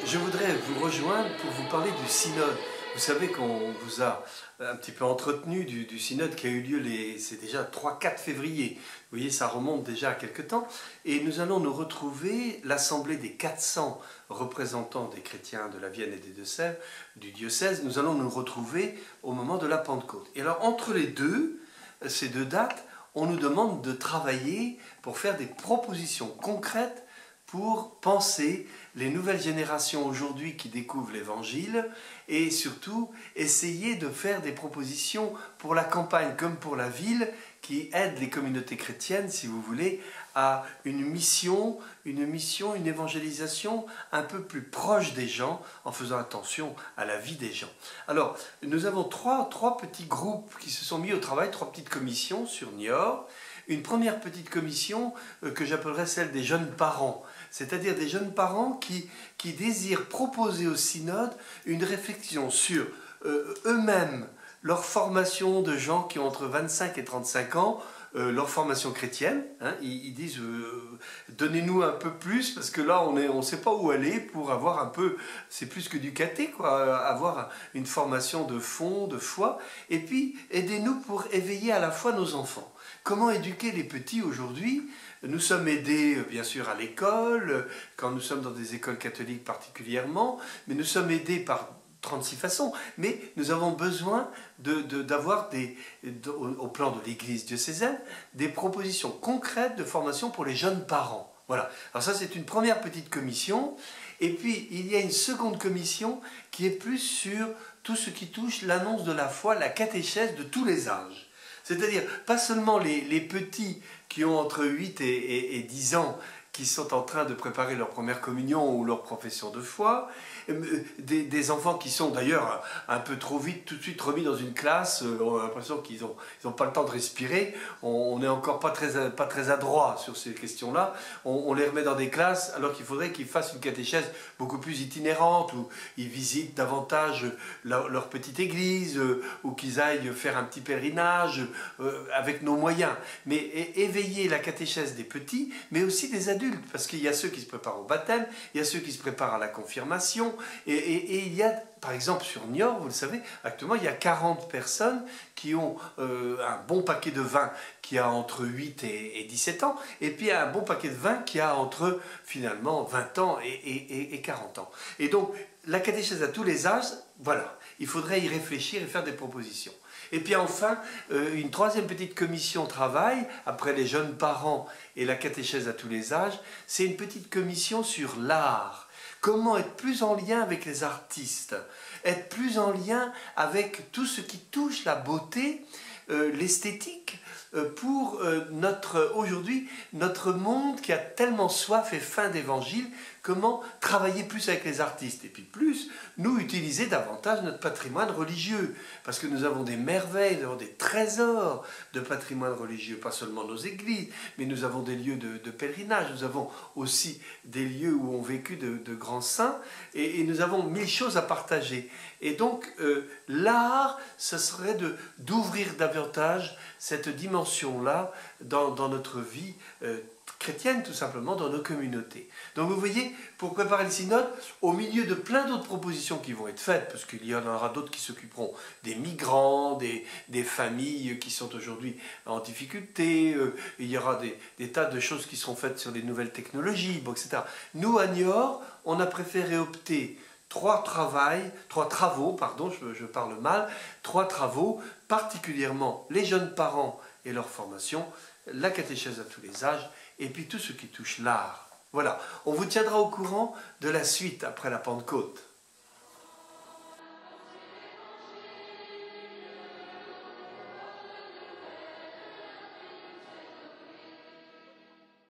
Je voudrais vous rejoindre pour vous parler du synode. Vous savez qu'on vous a un petit peu entretenu du synode qui a eu lieu, c'est déjà 3-4 février. Vous voyez, ça remonte déjà à quelque temps. Et nous allons nous retrouver, l'assemblée des 400 représentants des chrétiens de la Vienne et des Deux-Sèvres, du diocèse, nous allons nous retrouver au moment de la Pentecôte. Et alors, entre ces deux dates, on nous demande de travailler pour faire des propositions concrètes pour penser les nouvelles générations aujourd'hui qui découvrent l'Évangile et surtout essayer de faire des propositions pour la campagne comme pour la ville qui aident les communautés chrétiennes, si vous voulez, à une mission, une évangélisation un peu plus proche des gens en faisant attention à la vie des gens. Alors, nous avons trois petits groupes qui se sont mis au travail, 3 petites commissions sur Niort. Une première petite commission que j'appellerais celle des jeunes parents, c'est-à-dire des jeunes parents qui désirent proposer au synode une réflexion sur eux-mêmes, leur formation de gens qui ont entre 25 et 35 ans, leur formation chrétienne. Hein, ils disent donnez-nous un peu plus parce que là on ne sait pas où aller pour avoir un peu, c'est plus que du caté quoi, avoir une formation de fond, de foi, et puis aidez-nous pour éveiller à la fois nos enfants. Comment éduquer les petits aujourd'hui? Nous sommes aidés bien sûr à l'école, quand nous sommes dans des écoles catholiques particulièrement, mais nous sommes aidés par 36 façons, mais nous avons besoin d'avoir au plan de l'Église diocésaine des propositions concrètes de formation pour les jeunes parents. Voilà, alors ça c'est une première petite commission, et puis il y a une seconde commission qui est plus sur tout ce qui touche l'annonce de la foi, la catéchèse de tous les âges. C'est-à-dire, pas seulement les petits qui ont entre 8 et 10 ans, qui sont en train de préparer leur première communion ou leur profession de foi, des enfants qui sont d'ailleurs un peu trop vite, tout de suite remis dans une classe, on a l'impression qu'ils n'ont pas le temps de respirer, on n'est encore pas très adroit sur ces questions-là, on les remet dans des classes alors qu'il faudrait qu'ils fassent une catéchèse beaucoup plus itinérante, où ils visitent davantage leur petite église, ou qu'ils aillent faire un petit pèlerinage avec nos moyens. Mais éveiller la catéchèse des petits, mais aussi des adultes, parce qu'il y a ceux qui se préparent au baptême, il y a ceux qui se préparent à la confirmation, et il y a, par exemple, sur Niort, vous le savez, actuellement, il y a 40 personnes qui ont un bon paquet de vin qui a entre 8 et 17 ans, et puis un bon paquet de vin qui a entre, finalement, 20 ans et 40 ans. Et donc, la catéchèse à tous les âges, voilà, il faudrait y réfléchir et faire des propositions. Et puis enfin, une troisième petite commission travail, après les jeunes parents et la catéchèse à tous les âges, c'est une petite commission sur l'art. Comment être plus en lien avec les artistes, être plus en lien avec tout ce qui touche la beauté, l'esthétique, pour aujourd'hui notre monde qui a tellement soif et faim d'évangile, comment travailler plus avec les artistes et puis plus nous utiliser davantage notre patrimoine religieux, parce que nous avons des merveilles, nous avons des trésors de patrimoine religieux, pas seulement nos églises, mais nous avons des lieux de pèlerinage, nous avons aussi des lieux où ont vécu de grands saints, et nous avons 1000 choses à partager. Et donc l'art, ce serait d'ouvrir davantage cette dimension-là dans notre vie chrétienne, tout simplement, dans nos communautés. Donc vous voyez, pour préparer le synode, au milieu de plein d'autres propositions qui vont être faites, parce qu'il y en aura d'autres qui s'occuperont des migrants, des familles qui sont aujourd'hui en difficulté, il y aura des tas de choses qui seront faites sur les nouvelles technologies, bon, etc. Nous, à Niort, on a préféré opter trois travaux, particulièrement les jeunes parents et leur formation, la catéchèse à tous les âges, et puis tout ce qui touche l'art. Voilà, on vous tiendra au courant de la suite après la Pentecôte.